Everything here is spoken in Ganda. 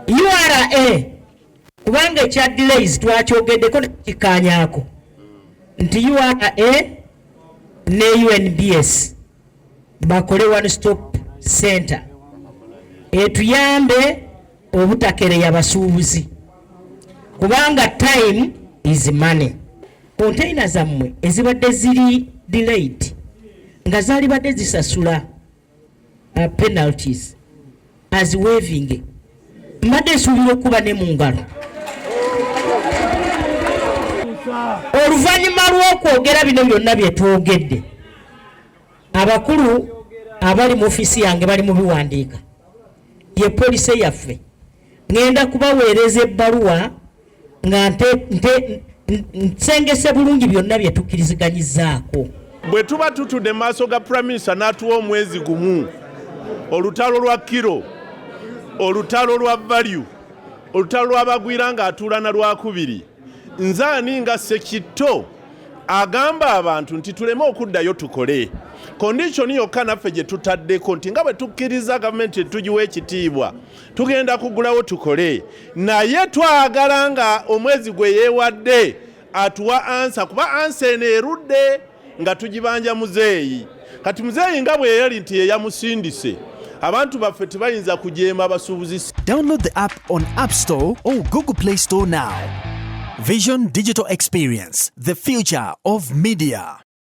URA kubanga ekya delays twakyogeddeko nekikanyako nti URA ne UNBS bakole one stop center etuyambe obutakereya basuubuzi kubanga time is money. Container zammwe ezibadde ziri delayed nga zaali badde zisasula penalties as waiving mbadde nsuubira okuba ne mu ngalo. Oluvannyuma lw'okwogera bino byonna bye twogedde, abakulu abali mu ofiisi yange bali mu biwandiika, ye poliisi yaffe ngenda kubaweereza ebbaluwa nga nsengese bulungi byonna bye tukkiriziganyizaako. Bwe tuba tutudde mu maaso ga Prime Minister n'atuwa omwezi gumu, olutalo lwa kiro, olutalo lwa value, olutalo lw'abagwira ng'atuula na lwakubiri, nze ani nga Ssekitto agamba abantu nti tuleme okuddayo tukole. Condition yokka naffe gye tutaddeko nti nga bwe tukkiriza gavumenti tugiwa ekitiibwa tugenda kugulawo tukole, naye twagala nga omwezi gwe yeewadde atuwa ansa, kuba ansa eno erudde nga tugibanja muzeeyi. Kati muzeeyi nga bwe yali nti yeyamusindise, abantu baffe tebayinza kujeema abasuubuzi. Download the app on App Store or Google Play Store now. Vision Digital Experience, the future of media.